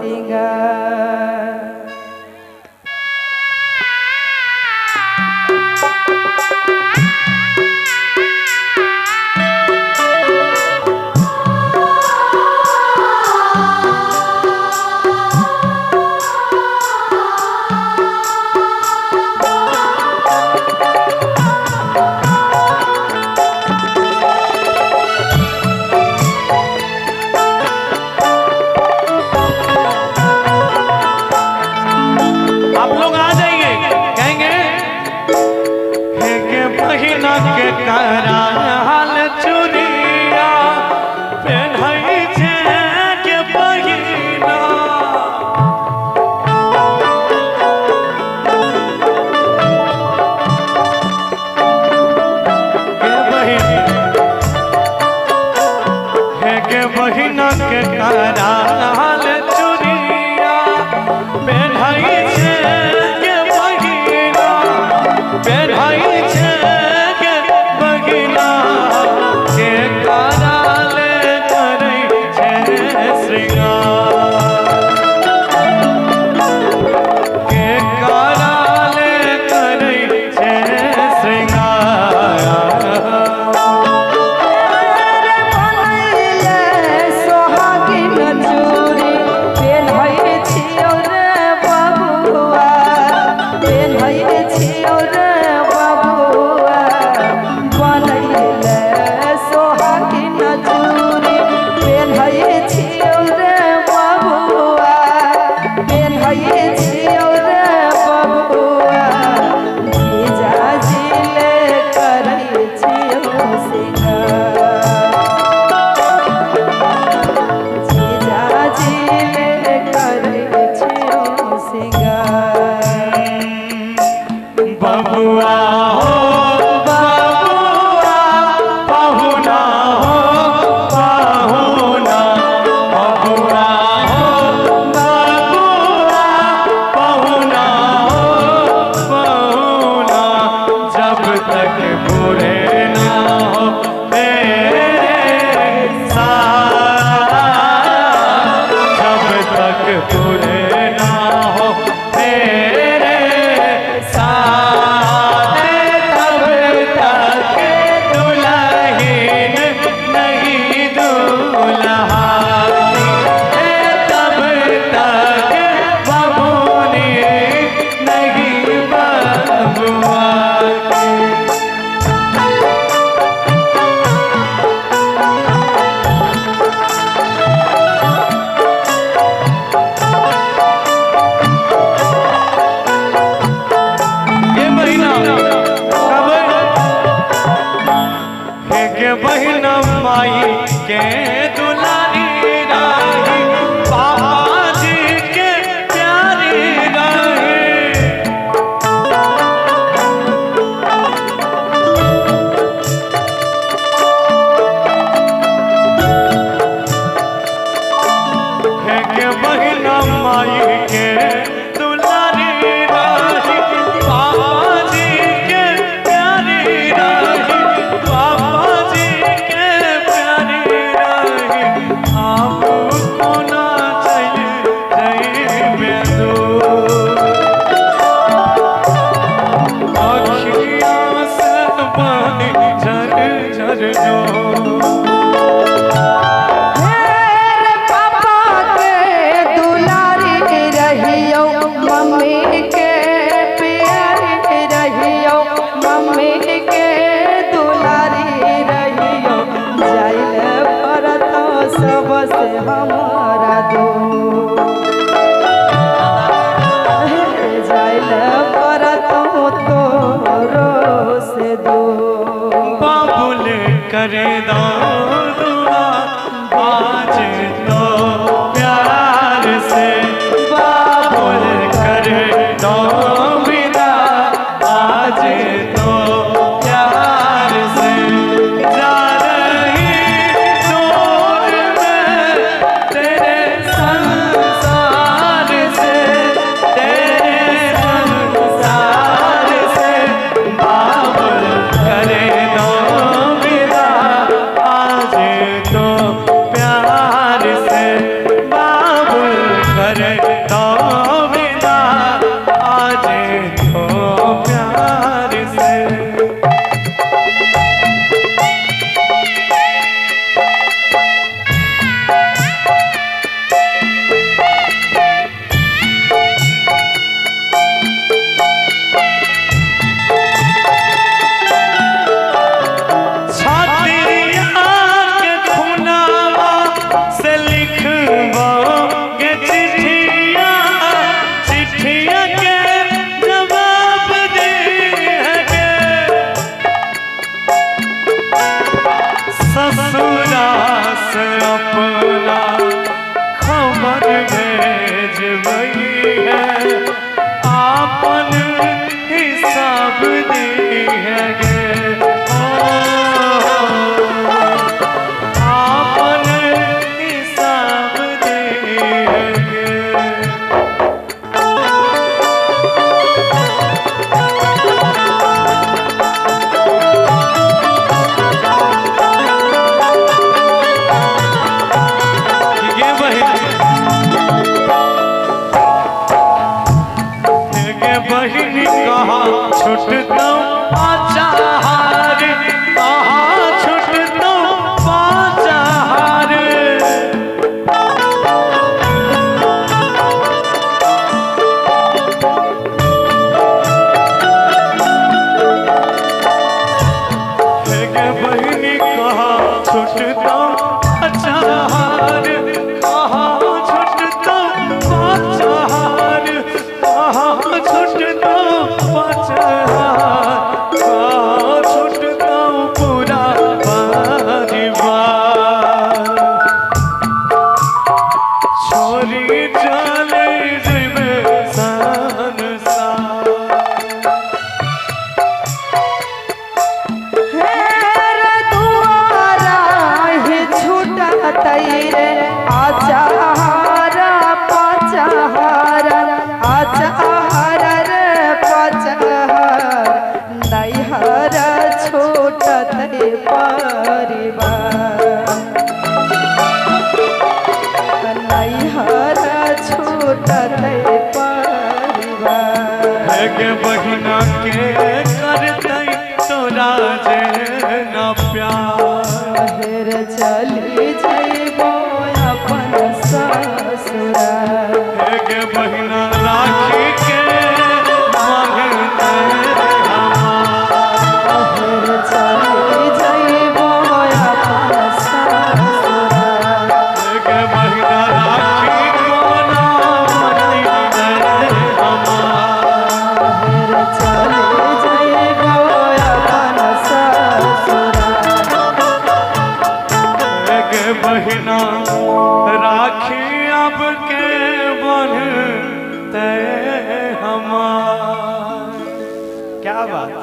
सिंगार। कराल चुरिया पेन्हई छे के बहिना के बहिना के कराल चुरिया पेन्हई छे के बहिना पेन्हई बहिना माई के दुलारी राही बाबा जी के प्यारी राही के बहिना माई के दुलारी राही बाबा जी के प्यारी राही सबसे हमारा दो जाइल पर तोरो से दो बाबुल करे दो दुआ आज तो प्यार से बाबुल करे दो विदा आज तो प्यार से जा रही दूर में तेरे संग छुटतो पाचाहार कहाँ छुटतो पाचाहार गे बहिनी कहाँ छुटतो पाचाहार कहाँ छुटतो पाचाहार कहाँ छुटतो पाचाहार कहाँ छुटतो पूरा परिवार छोरी चले जेबे संसार हेर दुआरा ही छूटा तैरे आचार पचहार आचार रे पचहार नैहर छूटत परिवार नैहर छूटत परिवार गे बहिना के करतै तोरा जे न प्यार हेर चली जइबो अपन ससुराल गे बहिना राखी के मांगतै हमार हेर चली जइबो अपन ससुराल गे बहिना राखी कोना मनैतै हमार हेर चली जइबो अपन ससुराल गे बहिना राखी अब के बंधते हमार क्या बात